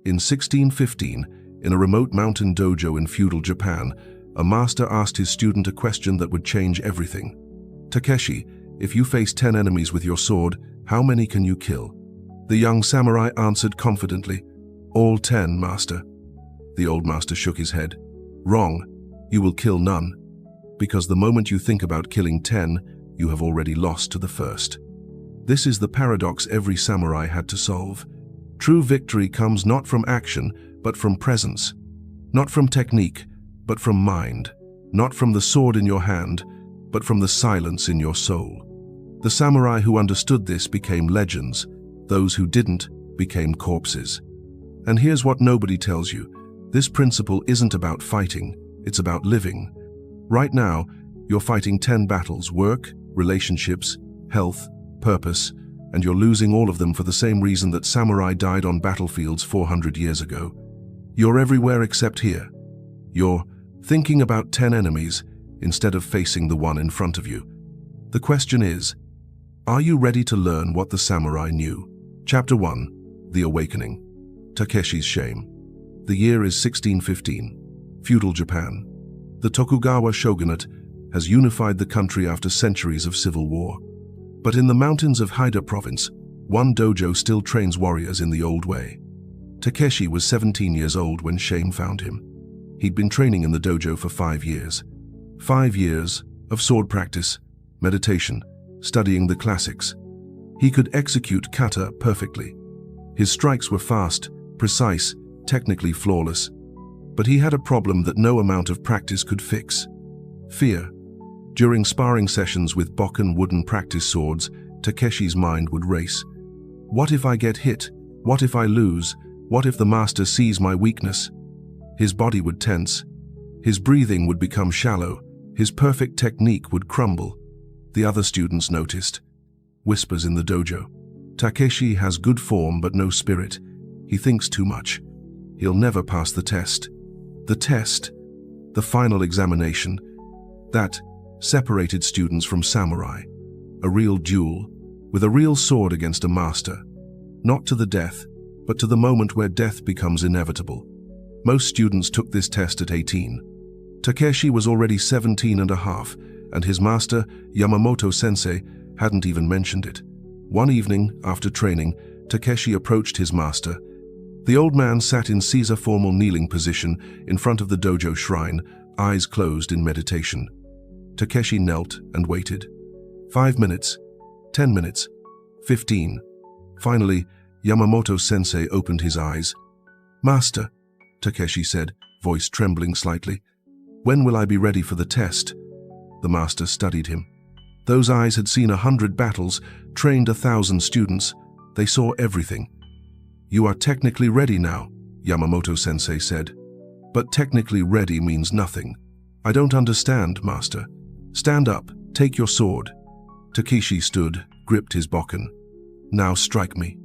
In 1615, in a remote mountain dojo in feudal Japan, a master asked his student a question that would change everything. "Takeshi, if you face 10 enemies with your sword, how many can you kill?" The young samurai answered confidently, "All 10, master." The old master shook his head. "Wrong. You will kill none. Because the moment you think about killing 10, you have already lost to the first." This is the paradox every samurai had to solve. True victory comes not from action, but from presence. Not from technique, but from mind. Not from the sword in your hand, but from the silence in your soul. The samurai who understood this became legends. Those who didn't became corpses. And here's what nobody tells you. This principle isn't about fighting, it's about living. Right now, you're fighting 10 battles: work, relationships, health, purpose, and you're losing all of them for the same reason that samurai died on battlefields 400 years ago. You're everywhere except here. You're thinking about 10 enemies instead of facing the one in front of you. The question is, are you ready to learn what the samurai knew? Chapter 1. The Awakening. Takeshi's Shame. The year is 1615. Feudal Japan. The Tokugawa shogunate has unified the country after centuries of civil war. But in the mountains of Haida province, one dojo still trains warriors in the old way. Takeshi was 17 years old when shame found him. He'd been training in the dojo for 5 years. 5 years of sword practice, meditation, studying the classics. He could execute kata perfectly. His strikes were fast, precise, technically flawless. But he had a problem that no amount of practice could fix: fear. During sparring sessions with bokken wooden practice swords, Takeshi's mind would race. What if I get hit? What if I lose? What if the master sees my weakness? His body would tense. His breathing would become shallow. His perfect technique would crumble. The other students noticed. Whispers in the dojo. "Takeshi has good form but no spirit. He thinks too much. He'll never pass the test." The test, the final examination, that separated students from samurai. A real duel, with a real sword against a master. Not to the death, but to the moment where death becomes inevitable. Most students took this test at 18. Takeshi was already 17 and a half, and his master, Yamamoto-sensei, hadn't even mentioned it. One evening, after training, Takeshi approached his master. The old man sat in Caesar formal kneeling position in front of the dojo shrine, eyes closed in meditation. Takeshi knelt and waited. 5 minutes, 10 minutes, 15. Finally, Yamamoto-sensei opened his eyes. "Master," Takeshi said, voice trembling slightly, "when will I be ready for the test?" The master studied him. Those eyes had seen 100 battles, trained 1,000 students. They saw everything. "You are technically ready now," Yamamoto-sensei said. "But technically ready means nothing. I don't understand, master. Stand up, take your sword." Takeshi stood, gripped his bokken. "Now strike me."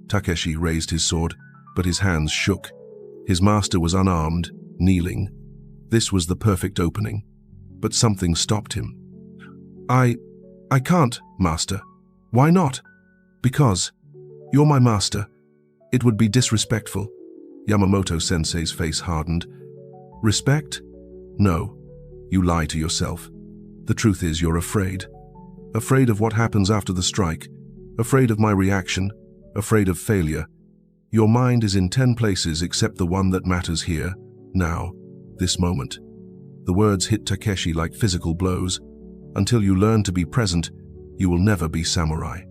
Takeshi raised his sword, but his hands shook. His master was unarmed, kneeling. This was the perfect opening. But something stopped him. I can't, master." "Why not?" "Because you're my master. It would be disrespectful." Yamamoto-sensei's face hardened. "Respect? No. You lie to yourself. The truth is you're afraid. Afraid of what happens after the strike. Afraid of my reaction. Afraid of failure. Your mind is in 10 places except the one that matters here, now, this moment." The words hit Takeshi like physical blows. Until you learn to be present, you will never be samurai.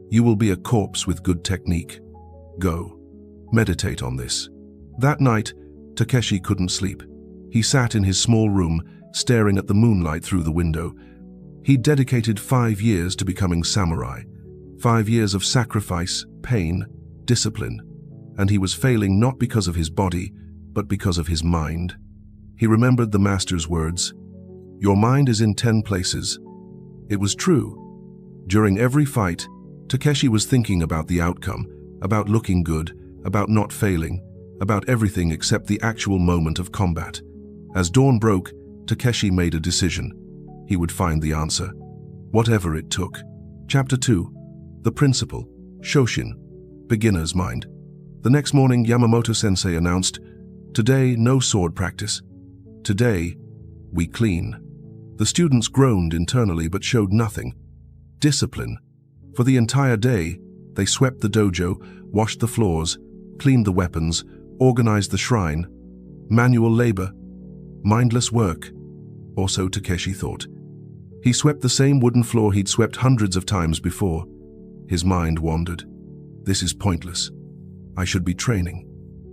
You will be a corpse with good technique. Go. Meditate on this. That night, Takeshi couldn't sleep. He sat in his small room, staring at the moonlight through the window. He'd dedicated 5 years to becoming samurai. 5 years of sacrifice, pain, discipline. And he was failing not because of his body, but because of his mind. He remembered the master's words. "Your mind is in 10 places." It was true. During every fight, Takeshi was thinking about the outcome, about looking good, about not failing, about everything except the actual moment of combat. As dawn broke, Takeshi made a decision. He would find the answer, whatever it took. Chapter 2. The Principle. Shoshin. Beginner's Mind. The next morning, Yamamoto-sensei announced, "Today, no sword practice. Today, we clean." The students groaned internally but showed nothing. Discipline. For the entire day, they swept the dojo, washed the floors, cleaned the weapons, organized the shrine. Manual labor. Mindless work. Or so Takeshi thought. He swept the same wooden floor he'd swept hundreds of times before. His mind wandered. This is pointless. I should be training.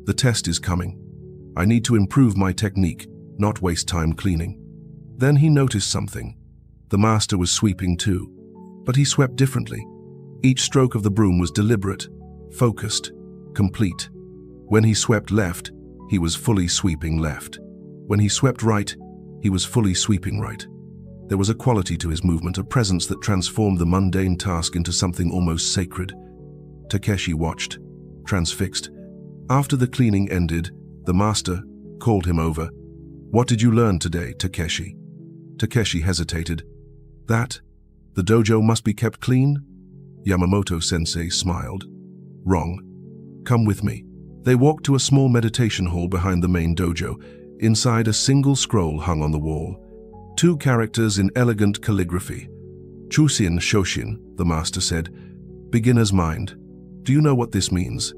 The test is coming. I need to improve my technique, not waste time cleaning. Then he noticed something. The master was sweeping too, but he swept differently. Each stroke of the broom was deliberate, focused, complete. When he swept left, he was fully sweeping left. When he swept right, he was fully sweeping right. There was a quality to his movement, a presence that transformed the mundane task into something almost sacred. Takeshi watched, transfixed. After the cleaning ended, the master called him over. "What did you learn today, Takeshi?" Takeshi hesitated. "That? The dojo must be kept clean?" Yamamoto-sensei smiled. "Wrong. Come with me." They walked to a small meditation hall behind the main dojo. Inside, a single scroll hung on the wall. 2 characters in elegant calligraphy. "Chusin Shoshin," the master said. "Beginner's mind. Do you know what this means?"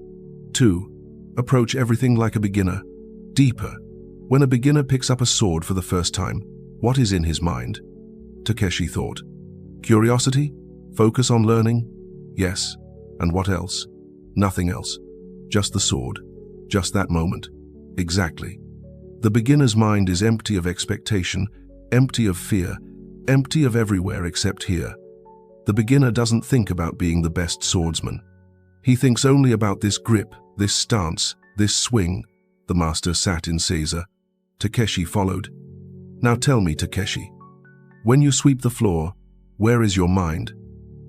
2. Approach everything like a beginner. Deeper. When a beginner picks up a sword for the first time, what is in his mind? Takeshi thought. Curiosity? Focus on learning? Yes. And what else? Nothing else. Just the sword. Just that moment. Exactly. The beginner's mind is empty of expectation, empty of fear, empty of everywhere except here. The beginner doesn't think about being the best swordsman. He thinks only about this grip, this stance, this swing. The master sat in seiza. Takeshi followed. Now tell me, Takeshi, when you sweep the floor, where is your mind?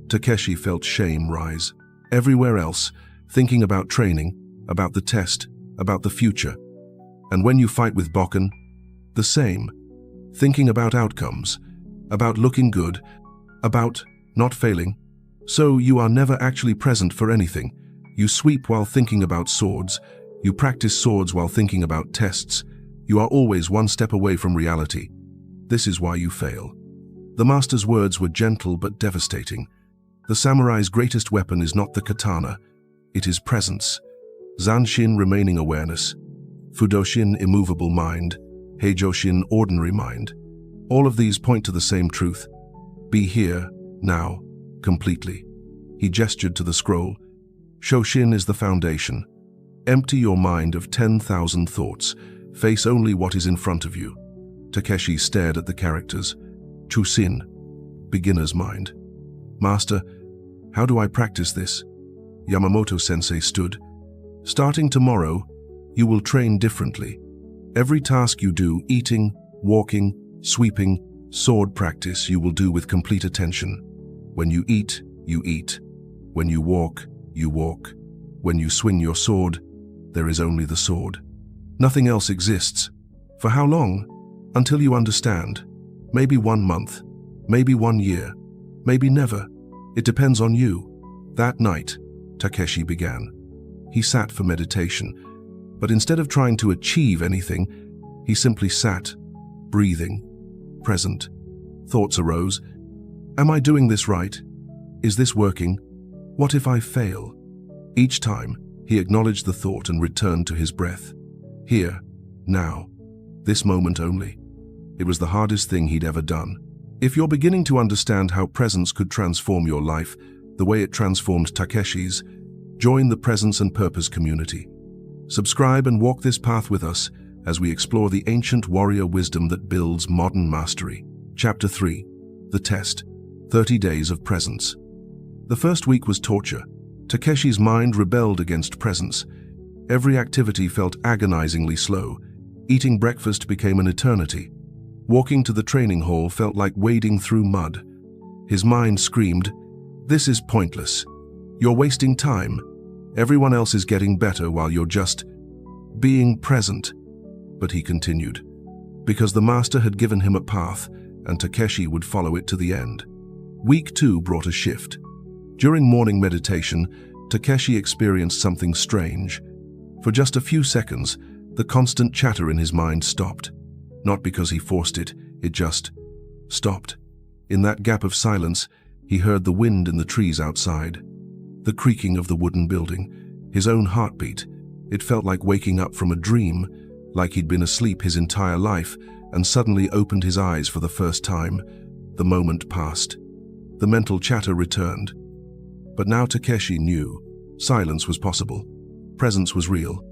Takeshi felt shame rise. Everywhere else, thinking about training, about the test, about the future. And when you fight with Bokken, the same. Thinking about outcomes, about looking good, about not failing. So you are never actually present for anything. You sweep while thinking about swords. You practice swords while thinking about tests. You are always one step away from reality. This is why you fail. The master's words were gentle but devastating. The samurai's greatest weapon is not the katana. It is presence. Zanshin, remaining awareness. Fudoshin, immovable mind. Heijoshin, ordinary mind. All of these point to the same truth. Be here, now, completely. He gestured to the scroll. Shoshin is the foundation. Empty your mind of 10,000 thoughts. Face only what is in front of you. Takeshi stared at the characters. Chusin, beginner's mind. Master, how do I practice this? Yamamoto-sensei stood. Starting tomorrow, you will train differently. Every task you do, eating, walking, sweeping, sword practice, you will do with complete attention. When you eat, you eat. When you walk, you walk. When you swing your sword, there is only the sword. Nothing else exists. For how long? Until you understand. Maybe 1 month, maybe 1 year, maybe never. It depends on you. That night, Takeshi began. He sat for meditation, but instead of trying to achieve anything, he simply sat, breathing, present. Thoughts arose. Am I doing this right? Is this working? What if I fail? Each time, he acknowledged the thought and returned to his breath. Here, now, this moment only. It was the hardest thing he'd ever done. If you're beginning to understand how presence could transform your life, the way it transformed Takeshi's, join the Presence and Purpose community. Subscribe and walk this path with us as we explore the ancient warrior wisdom that builds modern mastery. Chapter 3. The Test. 30 Days of Presence. The first week was torture. Takeshi's mind rebelled against presence. Every activity felt agonizingly slow. Eating breakfast became an eternity. Walking to the training hall felt like wading through mud. His mind screamed, "This is pointless. You're wasting time. Everyone else is getting better while you're just being present." But he continued, because the master had given him a path, and Takeshi would follow it to the end. Week 2 brought a shift. During morning meditation, Takeshi experienced something strange. For just a few seconds, the constant chatter in his mind stopped. Not because he forced it, it just stopped. In that gap of silence, he heard the wind in the trees outside, the creaking of the wooden building, his own heartbeat. It felt like waking up from a dream, like he'd been asleep his entire life and suddenly opened his eyes for the first time. The moment passed. The mental chatter returned. But now Takeshi knew silence was possible. Presence was real.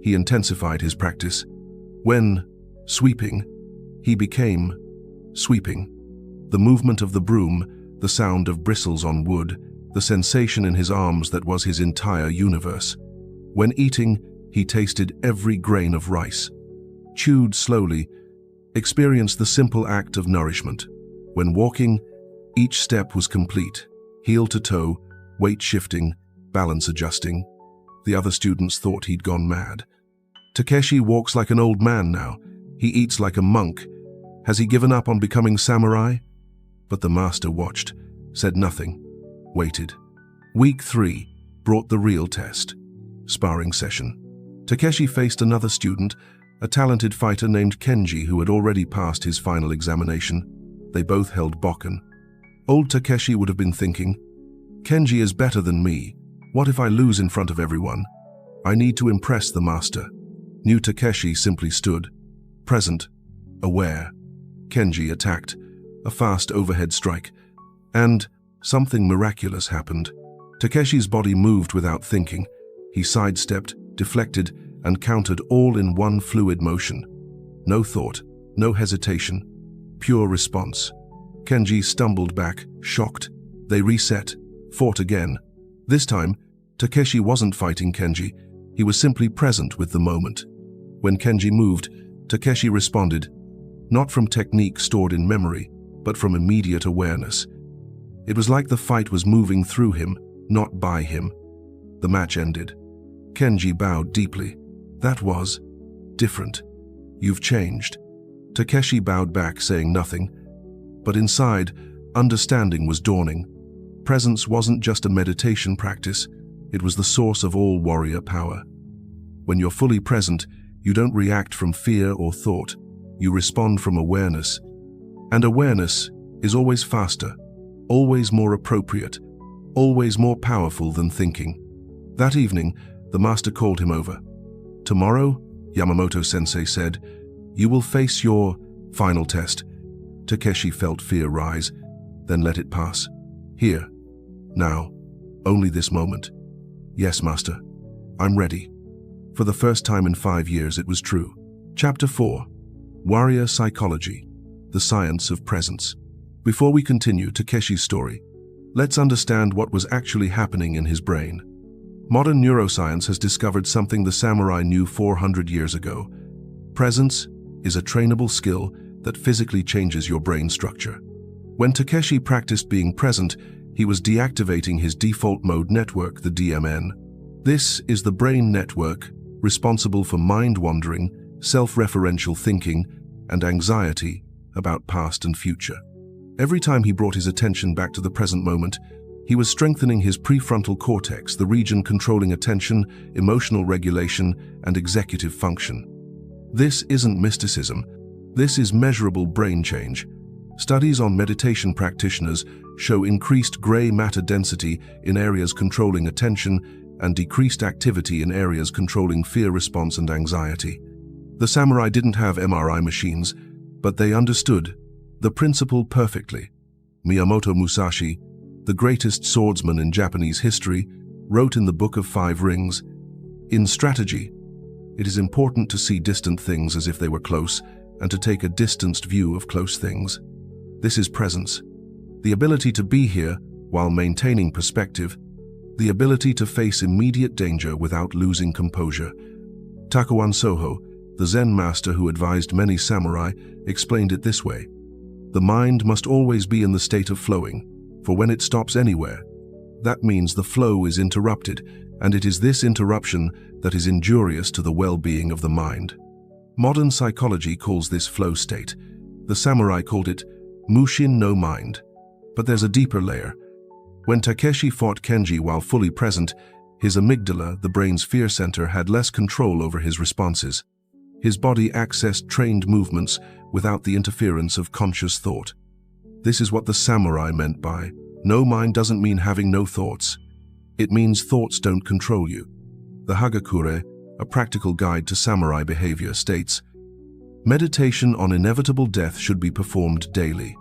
He intensified his practice. When sweeping, he became sweeping. The movement of the broom, the sound of bristles on wood, the sensation in his arms that was his entire universe. When eating, he tasted every grain of rice, chewed slowly, experienced the simple act of nourishment. When walking, each step was complete, heel to toe, weight shifting, balance adjusting. The other students thought he'd gone mad. Takeshi walks like an old man now. He eats like a monk. Has he given up on becoming samurai? But the master watched, said nothing, waited. Week 3 brought the real test. Sparring session. Takeshi faced another student, a talented fighter named Kenji who had already passed his final examination. They both held bokken. Old Takeshi would have been thinking, Kenji is better than me. What if I lose in front of everyone? I need to impress the master. New Takeshi simply stood, present, aware. Kenji attacked, a fast overhead strike, and something miraculous happened. Takeshi's body moved without thinking. He sidestepped, deflected, and countered all in one fluid motion. No thought, no hesitation, pure response. Kenji stumbled back, shocked. They reset, fought again. This time, Takeshi wasn't fighting Kenji. He was simply present with the moment. When Kenji moved, Takeshi responded, not from technique stored in memory, but from immediate awareness. It was like the fight was moving through him, not by him. The match ended. Kenji bowed deeply. That was different. You've changed. Takeshi bowed back, saying nothing. But inside, understanding was dawning. Presence wasn't just a meditation practice, it was the source of all warrior power. When you're fully present, you don't react from fear or thought. You respond from awareness. And awareness is always faster, always more appropriate, always more powerful than thinking. That evening, the master called him over. Tomorrow, Yamamoto-sensei said, you will face your final test. Takeshi felt fear rise, then let it pass. Here, now, only this moment. Yes, master, I'm ready. For the first time in 5 years, it was true. Chapter 4. Warrior Psychology, the Science of Presence. Before we continue Takeshi's story, let's understand what was actually happening in his brain. Modern neuroscience has discovered something the samurai knew 400 years ago. Presence is a trainable skill that physically changes your brain structure. When Takeshi practiced being present, he was deactivating his default mode network, the DMN. This is the brain network responsible for mind-wandering, self-referential thinking, and anxiety about past and future. Every time he brought his attention back to the present moment, he was strengthening his prefrontal cortex, the region controlling attention, emotional regulation, and executive function. This isn't mysticism. This is measurable brain change. Studies on meditation practitioners show increased gray matter density in areas controlling attention and decreased activity in areas controlling fear response and anxiety. The samurai didn't have MRI machines, but they understood the principle perfectly. Miyamoto Musashi, the greatest swordsman in Japanese history, wrote in the Book of Five Rings, "In strategy, it is important to see distant things as if they were close and to take a distanced view of close things. This is presence, the ability to be here while maintaining perspective, the ability to face immediate danger without losing composure." Takuan Soho, the Zen master who advised many samurai, explained it this way: "The mind must always be in the state of flowing, for when it stops anywhere, that means the flow is interrupted, and it is this interruption that is injurious to the well-being of the mind." Modern psychology calls this flow state. The samurai called it mushin no mind. But there's a deeper layer. When Takeshi fought Kenji while fully present, His amygdala, the brain's fear center, had less control over his responses. His body accessed trained movements without the interference of conscious thought. This is what the samurai meant by, no mind doesn't mean having no thoughts. It means thoughts don't control you. The Hagakure, a practical guide to samurai behavior, states, meditation on inevitable death should be performed daily.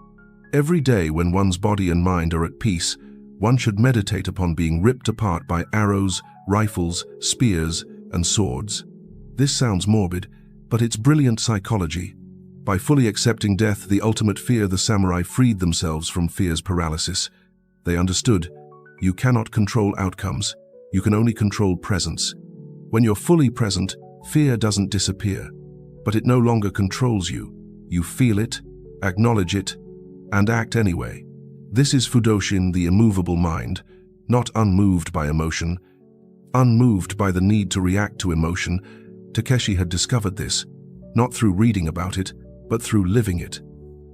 Every day when one's body and mind are at peace, one should meditate upon being ripped apart by arrows, rifles, spears, and swords. This sounds morbid, but it's brilliant psychology. By fully accepting death, the ultimate fear, the samurai freed themselves from fear's paralysis. They understood, you cannot control outcomes, you can only control presence. When you're fully present, fear doesn't disappear, but it no longer controls you. You feel it, acknowledge it, and act anyway. This is Fudoshin, the immovable mind, not unmoved by emotion, unmoved by the need to react to emotion. Takeshi had discovered this, not through reading about it, but through living it.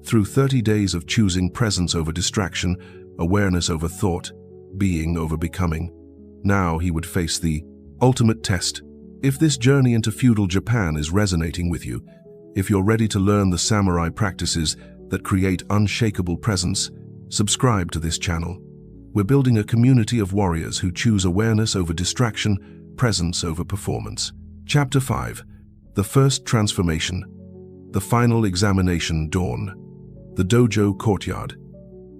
Through 30 days of choosing presence over distraction, awareness over thought, being over becoming. Now he would face the ultimate test. If this journey into feudal Japan is resonating with you, if you're ready to learn the samurai practices that create unshakable presence, subscribe to this channel. We're building a community of warriors who choose awareness over distraction, presence over performance. Chapter 5. The First Transformation. The Final Examination. Dawn. The dojo courtyard.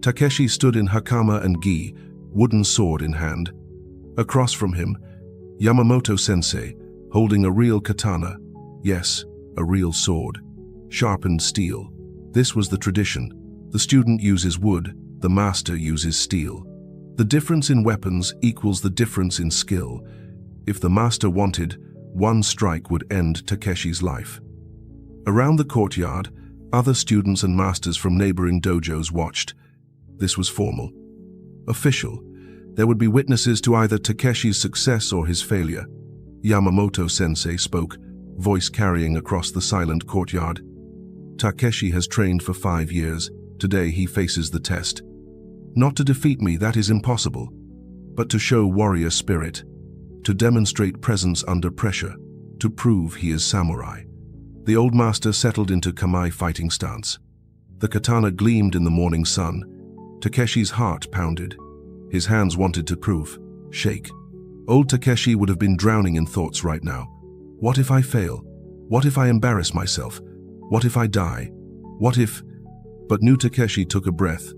Takeshi stood in hakama and gi, wooden sword in hand. Across from him, Yamamoto-sensei, holding a real katana. Yes, a real sword. Sharpened steel. This was the tradition. The student uses wood, the master uses steel. The difference in weapons equals the difference in skill. If the master wanted, one strike would end Takeshi's life. Around the courtyard, other students and masters from neighboring dojos watched. This was formal. Official. There would be witnesses to either Takeshi's success or his failure. Yamamoto-sensei spoke, voice carrying across the silent courtyard. Takeshi has trained for 5 years. Today he faces the test. Not to defeat me, that is impossible, but to show warrior spirit, to demonstrate presence under pressure, to prove he is samurai. The old master settled into kamae fighting stance. The katana gleamed in the morning sun. Takeshi's heart pounded. His hands wanted to prove, shake. Old Takeshi would have been drowning in thoughts right now. What if I fail? What if I embarrass myself? What if I die? What if... But new Takeshi took a breath,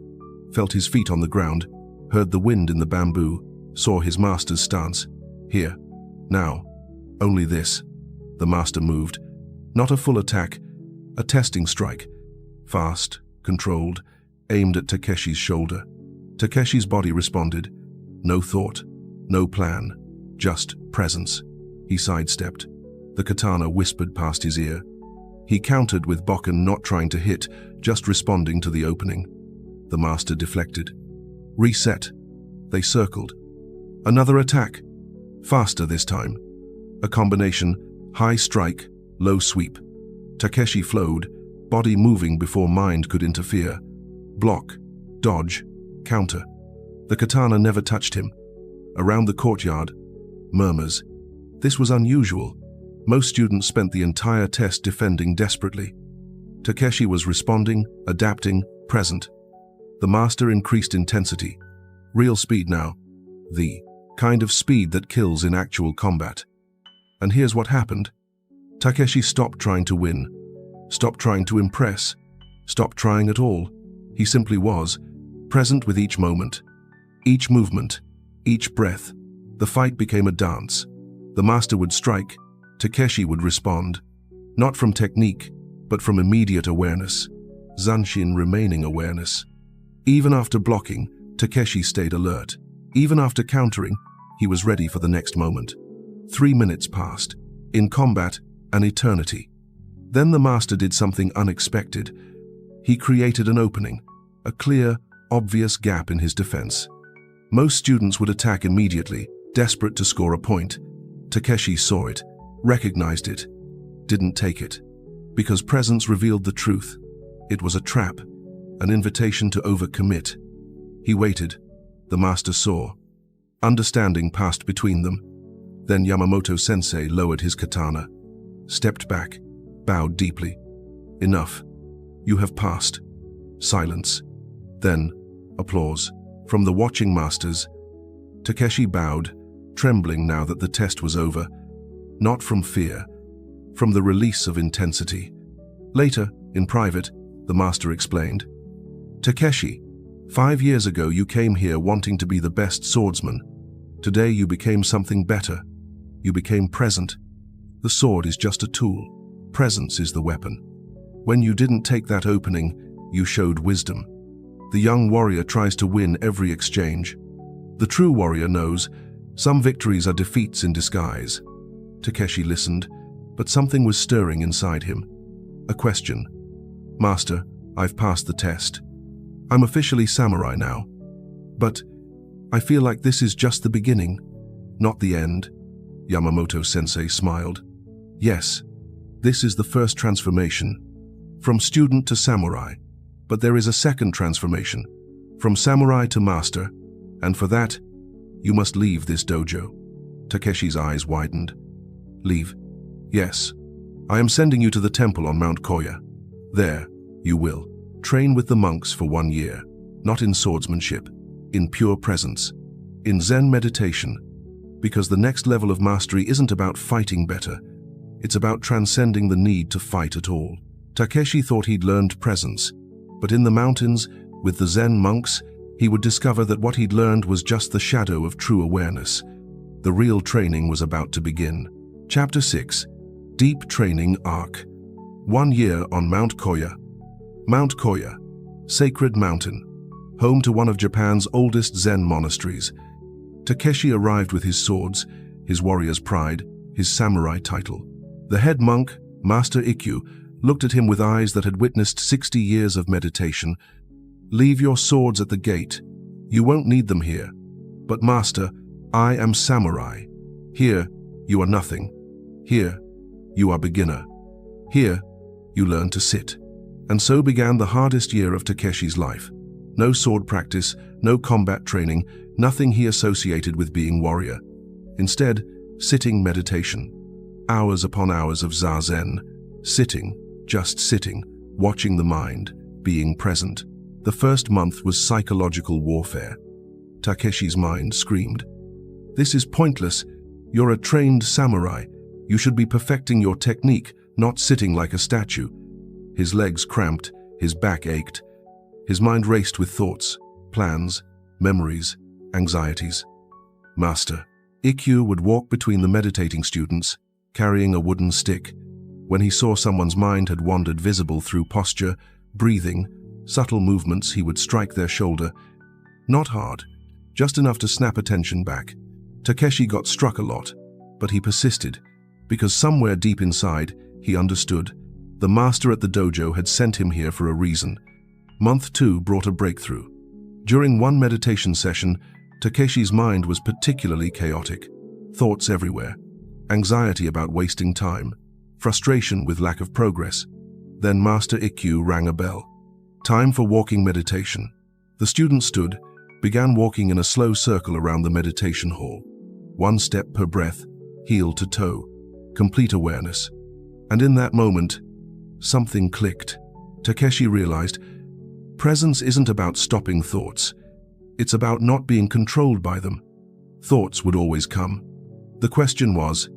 felt his feet on the ground, heard the wind in the bamboo, saw his master's stance. Here, now, only this. The master moved. Not a full attack, a testing strike. Fast, controlled, aimed at Takeshi's shoulder. Takeshi's body responded. No thought, no plan, just presence. He sidestepped. The katana whispered past his ear. He countered with bokken, not trying to hit, just responding to the opening. The master deflected. Reset. They circled. Another attack. Faster this time. A combination, high strike, low sweep. Takeshi flowed, body moving before mind could interfere. Block, dodge, counter. The katana never touched him. Around the courtyard, murmurs. This was unusual. Most students spent the entire test defending desperately. Takeshi was responding, adapting, present. The master increased intensity. Real speed now. The kind of speed that kills in actual combat. And here's what happened. Takeshi stopped trying to win, stopped trying to impress, stopped trying at all. He simply was, present with each moment, each movement, each breath. The fight became a dance. The master would strike, Takeshi would respond, not from technique, but from immediate awareness. Zanshin, remaining awareness. Even after blocking, Takeshi stayed alert. Even after countering, he was ready for the next moment. 3 minutes passed. In combat, an eternity. Then the master did something unexpected. He created an opening, a clear, obvious gap in his defense. Most students would attack immediately, desperate to score a point. Takeshi saw it, recognized it, didn't take it. Because presence revealed the truth. It was a trap, an invitation to overcommit. He waited. The master saw. Understanding passed between them. Then Yamamoto-sensei lowered his katana, stepped back, bowed deeply. Enough. You have passed. Silence. Then, applause. From the watching masters. Takeshi bowed, trembling now that the test was over. Not from fear, from the release of intensity. Later, in private, the master explained. Takeshi, 5 years ago you came here wanting to be the best swordsman. Today you became something better. You became present. The sword is just a tool. Presence is the weapon. When you didn't take that opening, you showed wisdom. The young warrior tries to win every exchange. The true warrior knows some victories are defeats in disguise. Takeshi listened, but something was stirring inside him. A question. Master, I've passed the test. I'm officially samurai now. But I feel like this is just the beginning, not the end. Yamamoto-sensei smiled. Yes, this is the first transformation. From student to samurai. But there is a second transformation. From samurai to master. And for that, you must leave this dojo. Takeshi's eyes widened. Leave? Yes. I am sending you to the temple on Mount Koya. There, you will train with the monks for 1 year. Not in swordsmanship, in pure presence, in Zen meditation. Because the next level of mastery isn't about fighting better. It's about transcending the need to fight at all. Takeshi thought he'd learned presence. But in the mountains, with the Zen monks, he would discover that what he'd learned was just the shadow of true awareness. The real training was about to begin. Chapter 6. Deep Training Arc. 1 year on Mount Koya. Mount Koya, sacred mountain, home to one of Japan's oldest Zen monasteries. Takeshi arrived with his swords, his warrior's pride, his samurai title. The head monk, Master Ikkyu, looked at him with eyes that had witnessed 60 years of meditation. Leave your swords at the gate. You won't need them here. But Master, I am samurai. Here, you are nothing. Here, you are beginner. Here, you learn to sit. And so began the hardest year of Takeshi's life. No sword practice, no combat training, nothing he associated with being warrior. Instead, sitting meditation. Hours upon hours of zazen. Sitting, just sitting, watching the mind, being present. The first month was psychological warfare. Takeshi's mind screamed. This is pointless. You're a trained samurai. You should be perfecting your technique, not sitting like a statue. His legs cramped, his back ached. His mind raced with thoughts, plans, memories, anxieties. Master Ikkyu would walk between the meditating students, carrying a wooden stick. When he saw someone's mind had wandered visible through posture, breathing, subtle movements, he would strike their shoulder. Not hard, just enough to snap attention back. Takeshi got struck a lot, but he persisted, because somewhere deep inside, he understood. The master at the dojo had sent him here for a reason. Month 2 brought a breakthrough. During one meditation session, Takeshi's mind was particularly chaotic. Thoughts everywhere. Anxiety about wasting time. Frustration with lack of progress. Then Master Ikkyu rang a bell. Time for walking meditation. The student stood, began walking in a slow circle around the meditation hall. 1 step per breath, heel to toe. Complete awareness. And in that moment, something clicked. Takeshi realized, presence isn't about stopping thoughts. It's about not being controlled by them. Thoughts would always come. The question was,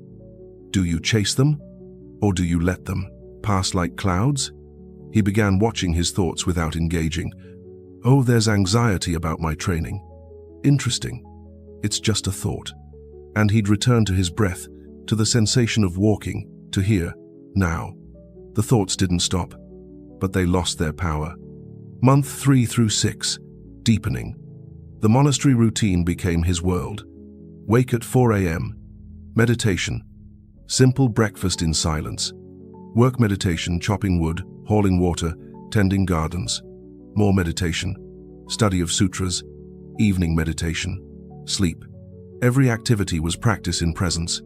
do you chase them? Or do you let them pass like clouds? He began watching his thoughts without engaging. Oh, there's anxiety about my training. Interesting. It's just a thought. And he'd return to his breath, to the sensation of walking, to here, now. The thoughts didn't stop, but they lost their power. Month 3 through 6, deepening. The monastery routine became his world. Wake at 4 a.m. Meditation. Simple breakfast in silence. Work meditation, chopping wood, hauling water, tending gardens. More meditation. Study of sutras. Evening meditation. Sleep. Every activity was practice in presence.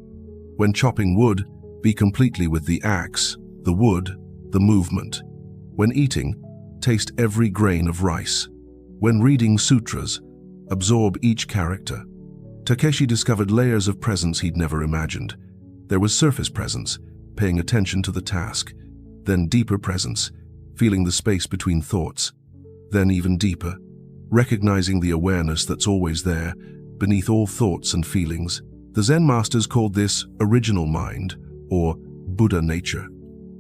When chopping wood, be completely with the axe, the wood, the movement. When eating, taste every grain of rice. When reading sutras, absorb each character. Takeshi discovered layers of presence he'd never imagined. There was surface presence, paying attention to the task. Then deeper presence, feeling the space between thoughts. Then even deeper, recognizing the awareness that's always there, beneath all thoughts and feelings. The Zen masters called this original mind, or Buddha nature.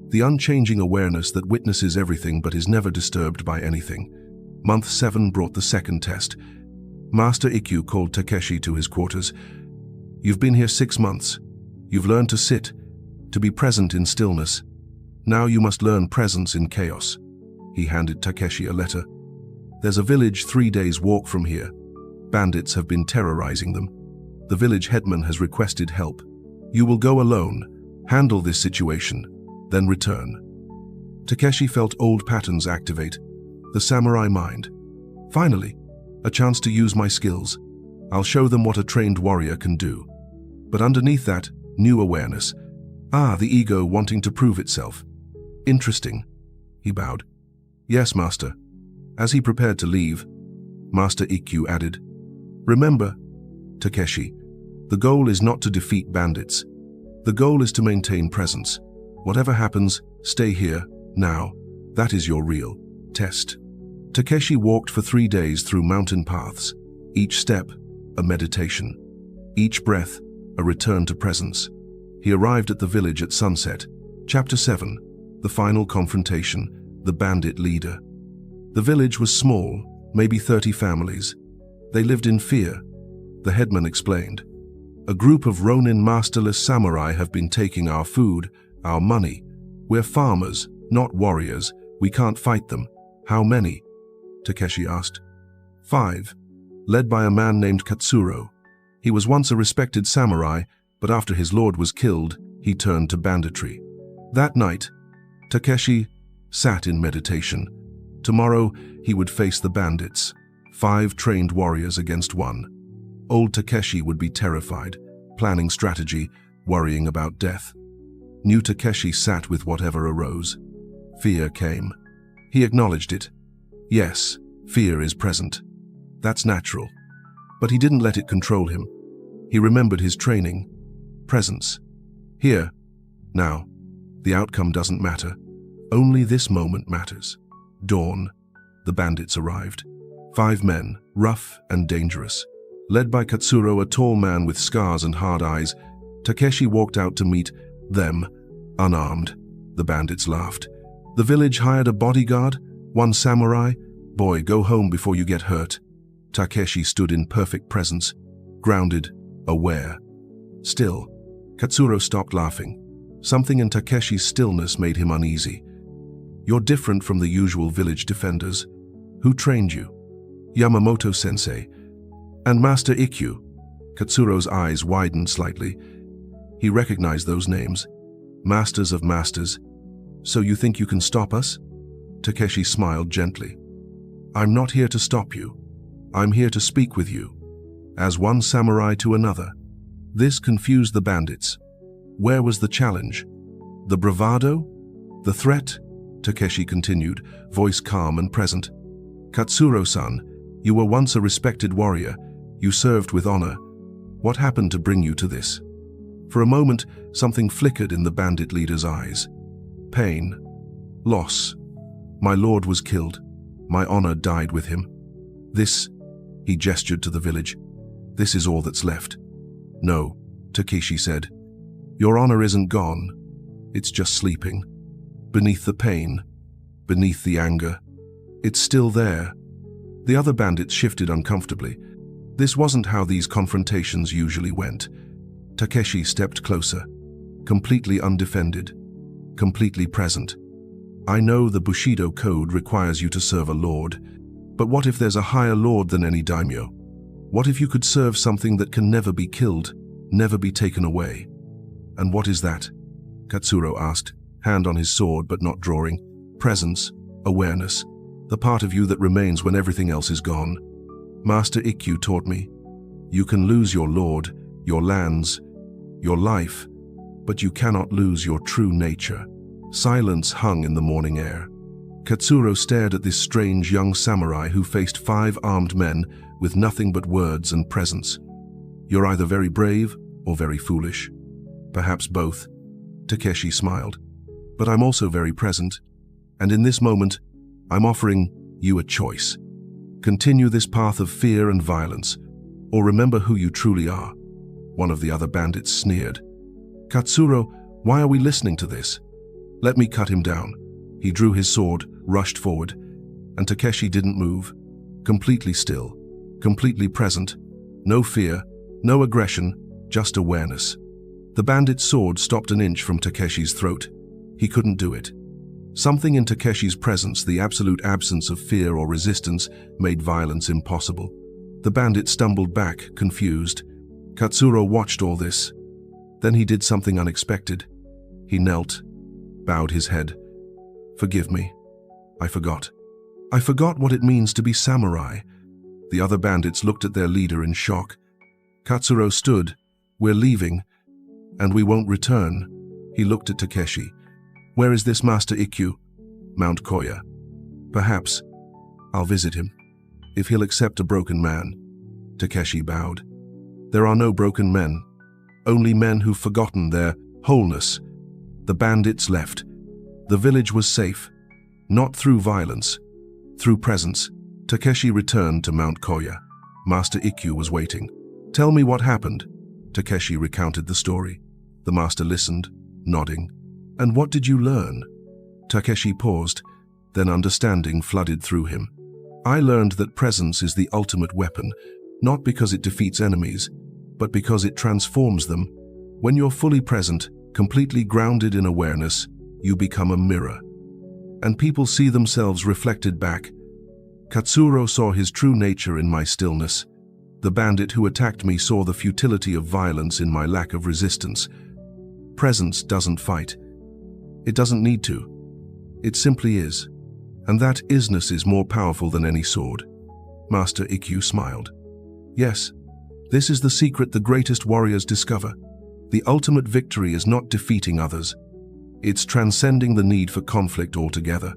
The unchanging awareness that witnesses everything but is never disturbed by anything. Month 7 brought the second test. Master Ikkyu called Takeshi to his quarters. "You've been here 6 months. You've learned to sit, to be present in stillness. Now you must learn presence in chaos." He handed Takeshi a letter. "There's a village 3 days' walk from here. Bandits have been terrorizing them. The village headman has requested help. You will go alone, handle this situation, then return." Takeshi felt old patterns activate. The samurai mind. "Finally, a chance to use my skills. I'll show them what a trained warrior can do." But underneath that, new awareness. The ego wanting to prove itself. "Interesting." He bowed. "Yes, master." As he prepared to leave, Master Ikkyu added, "Remember, Takeshi, the goal is not to defeat bandits. The goal is to maintain presence. Whatever happens, stay here, now. That is your real test." Takeshi walked for 3 days through mountain paths, each step a meditation, each breath a return to presence. He arrived at the village at sunset. Chapter 7, the final confrontation, the bandit leader. The village was small, maybe 30 families. They lived in fear. The headman explained. "A group of Ronin masterless samurai have been taking our food, our money. We're farmers, not warriors. We can't fight them." "How many?" Takeshi asked. 5, led by a man named Katsuro. He was once a respected samurai, but after his lord was killed, he turned to banditry. That night, Takeshi sat in meditation. Tomorrow, he would face the bandits, 5 trained warriors against 1. Old Takeshi would be terrified, planning strategy, worrying about death. New Takeshi sat with whatever arose. Fear came. He acknowledged it. Yes, fear is present. That's natural. But he didn't let it control him. He remembered his training. Presence. Here. Now. The outcome doesn't matter. Only this moment matters. Dawn. The bandits arrived. 5 men, rough and dangerous. Led by Katsuro, a tall man with scars and hard eyes, Takeshi walked out to meet them, unarmed. The bandits laughed. "The village hired a bodyguard? 1 samurai? Boy, go home before you get hurt." Takeshi stood in perfect presence, grounded, aware. Still, Katsuro stopped laughing. Something in Takeshi's stillness made him uneasy. "You're different from the usual village defenders. Who trained you?" "Yamamoto-sensei. And Master Ikkyu." Katsuro's eyes widened slightly. He recognized those names. Masters of masters. "So you think you can stop us?" Takeshi smiled gently. "I'm not here to stop you. I'm here to speak with you. As one samurai to another." This confused the bandits. Where was the challenge? The bravado? The threat? Takeshi continued, voice calm and present. "Katsuro-san, you were once a respected warrior. You served with honor. What happened to bring you to this?" For a moment, something flickered in the bandit leader's eyes. Pain. Loss. "My lord was killed. My honor died with him. This," he gestured to the village, "this is all that's left." "No," Takeshi said. "Your honor isn't gone. It's just sleeping. Beneath the pain, beneath the anger. It's still there." The other bandits shifted uncomfortably. This wasn't how these confrontations usually went. Takeshi stepped closer, completely undefended, completely present. "I know the Bushido code requires you to serve a lord, but what if there's a higher lord than any daimyo? What if you could serve something that can never be killed, never be taken away?" "And what is that?" Katsuro asked, hand on his sword but not drawing. "Presence, awareness, the part of you that remains when everything else is gone. Master Ikkyu taught me. You can lose your lord, your lands, your life, but you cannot lose your true nature." Silence hung in the morning air. Katsuro stared at this strange young samurai who faced 5 armed men with nothing but words and presence. You're either very brave or very foolish. Perhaps both. Takeshi smiled. But I'm also very present, and in this moment, I'm offering you a choice. Continue this path of fear and violence, or remember who you truly are. One of the other bandits sneered. Katsuro, why are we listening to this? Let me cut him down. He drew his sword, rushed forward, and Takeshi didn't move. Completely still, completely present. No fear, no aggression, just awareness. The bandit's sword stopped an inch from Takeshi's throat. He couldn't do it. Something in Takeshi's presence, the absolute absence of fear or resistance, made violence impossible. The bandit stumbled back, confused. Katsuro watched all this. Then he did something unexpected. He knelt, bowed his head. Forgive me. I forgot. I forgot what it means to be samurai. The other bandits looked at their leader in shock. Katsuro stood. We're leaving, and we won't return. He looked at Takeshi. Where is this Master Ikkyu? Mount Koya. Perhaps. I'll visit him. If he'll accept a broken man. Takeshi bowed. There are no broken men. Only men who've forgotten their wholeness. The bandits left. The village was safe. Not through violence. Through presence. Takeshi returned to Mount Koya. Master Ikkyu was waiting. Tell me what happened. Takeshi recounted the story. The master listened, nodding. And what did you learn? Takeshi paused, then understanding flooded through him. I learned that presence is the ultimate weapon, not because it defeats enemies, but because it transforms them. When you're fully present, completely grounded in awareness, you become a mirror. And people see themselves reflected back. Katsuro saw his true nature in my stillness. The bandit who attacked me saw the futility of violence in my lack of resistance. Presence doesn't fight. It doesn't need to. It simply is. And that isness is more powerful than any sword. Master Ikkyu smiled. Yes, this is the secret the greatest warriors discover. The ultimate victory is not defeating others. It's transcending the need for conflict altogether.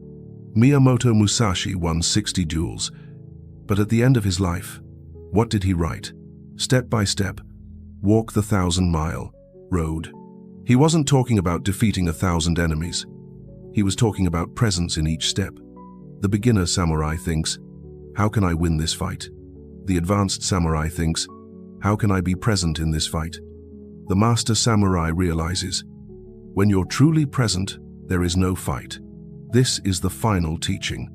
Miyamoto Musashi won 60 duels. But at the end of his life, what did he write? Step by step, walk the 1,000-mile road. He wasn't talking about defeating 1,000 enemies. He was talking about presence in each step. The beginner samurai thinks, how can I win this fight? The advanced samurai thinks, how can I be present in this fight? The master samurai realizes, when you're truly present, there is no fight. This is the final teaching.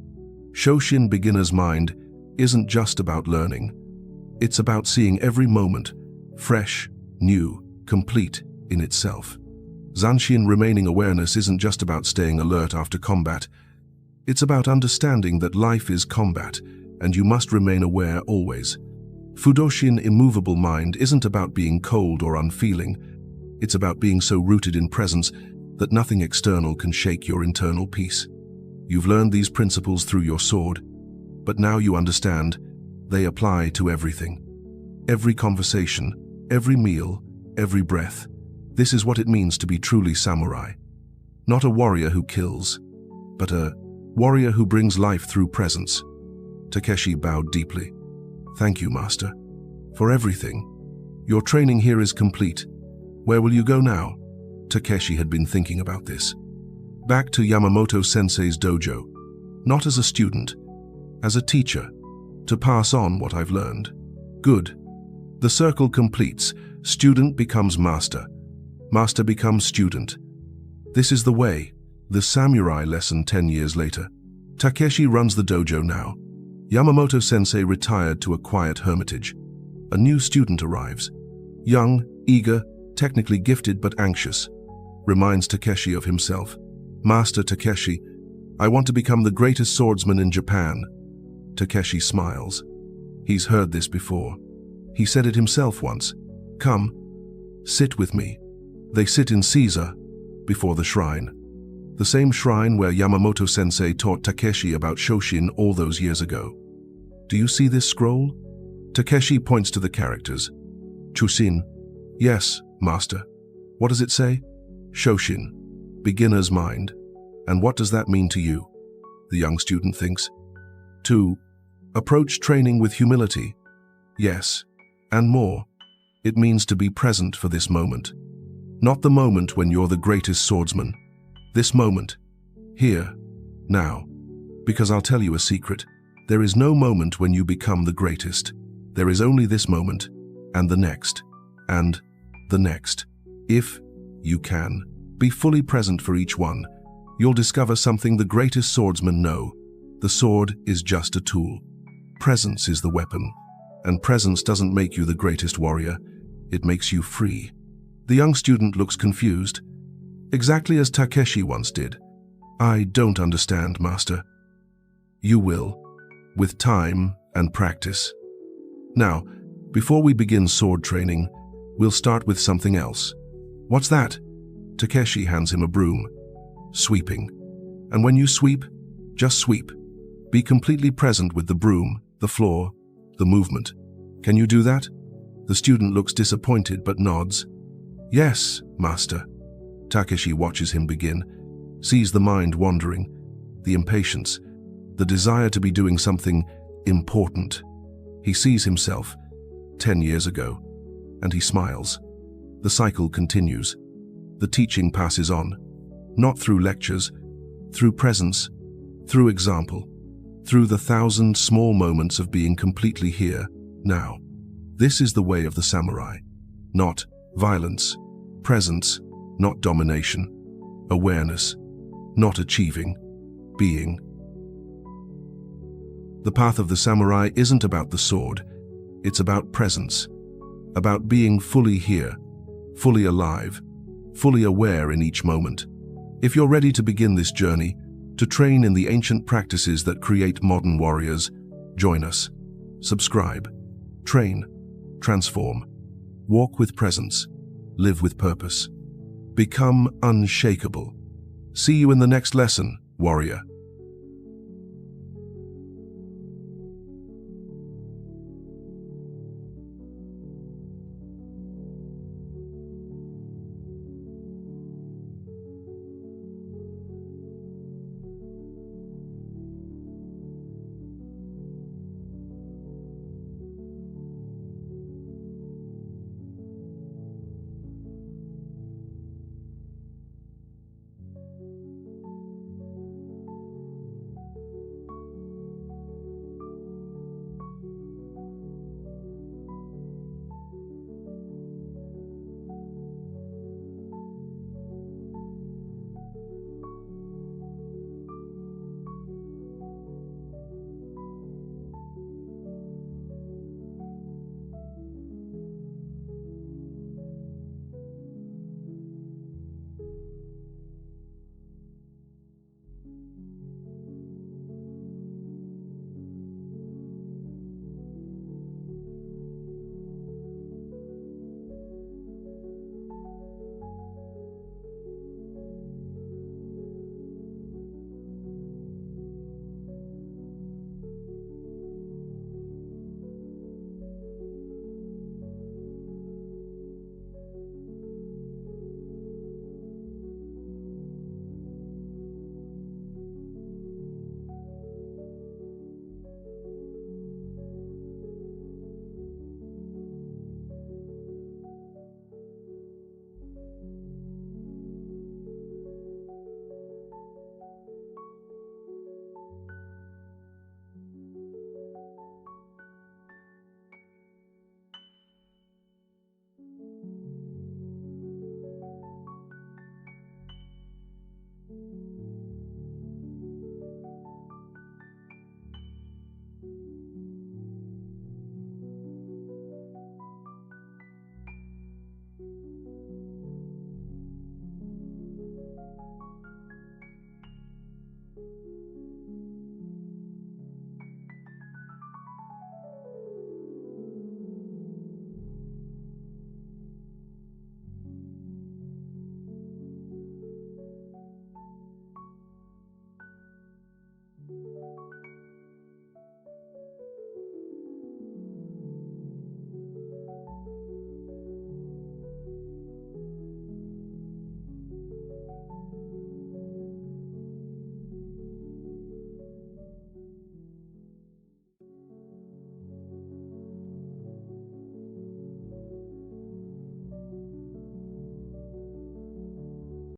Shoshin beginner's mind isn't just about learning. It's about seeing every moment, fresh, new, complete in itself. Zanshin remaining awareness isn't just about staying alert after combat. It's about understanding that life is combat, and you must remain aware always. Fudoshin immovable mind isn't about being cold or unfeeling. It's about being so rooted in presence that nothing external can shake your internal peace. You've learned these principles through your sword, but now you understand they apply to everything. Every conversation, every meal, every breath. This is what it means to be truly samurai. Not a warrior who kills, but a warrior who brings life through presence. Takeshi bowed deeply. Thank you, Master, for everything. Your training here is complete. Where will you go now? Takeshi had been thinking about this. Back to Yamamoto-sensei's dojo. Not as a student, as a teacher, to pass on what I've learned. Good. The circle completes. Student becomes master. Master becomes student. This is the way. The samurai lesson 10 years later. Takeshi runs the dojo now. Yamamoto-sensei retired to a quiet hermitage. A new student arrives. Young, eager, technically gifted but anxious. Reminds Takeshi of himself. Master Takeshi, I want to become the greatest swordsman in Japan. Takeshi smiles. He's heard this before. He said it himself once. Come, sit with me. They sit in Caesar, before the shrine. The same shrine where Yamamoto-sensei taught Takeshi about Shoshin all those years ago. Do you see this scroll? Takeshi points to the characters. Chusin. Yes, Master. What does it say? Shoshin. Beginner's mind. And what does that mean to you? The young student thinks. 2. Approach training with humility. Yes, and more. It means to be present for this moment. Not the moment when you're the greatest swordsman. This moment. Here. Now. Because I'll tell you a secret. There is no moment when you become the greatest. There is only this moment, and the next, and the next. If you can be fully present for each one, you'll discover something the greatest swordsmen know. The sword is just a tool. Presence is the weapon. And presence doesn't make you the greatest warrior. It makes you free. The young student looks confused, exactly as Takeshi once did. I don't understand, master. You will, with time and practice. Now, before we begin sword training, we'll start with something else. What's that? Takeshi hands him a broom. Sweeping. And when you sweep, just sweep. Be completely present with the broom, the floor, the movement. Can you do that? The student looks disappointed but nods. Yes, master. Takeshi watches him begin, sees the mind wandering, the impatience, the desire to be doing something important. He sees himself 10 years ago, and he smiles. The cycle continues. The teaching passes on, not through lectures, through presence, through example, through the 1,000 small moments of being completely here, now. This is the way of the samurai. Not violence, presence, not domination, awareness, not achieving, being. The path of the samurai isn't about the sword, it's about presence, about being fully here, fully alive, fully aware in each moment. If you're ready to begin this journey, to train in the ancient practices that create modern warriors, join us. Subscribe, train, transform, walk with presence, live with purpose. Become unshakable. See you in the next lesson, warrior.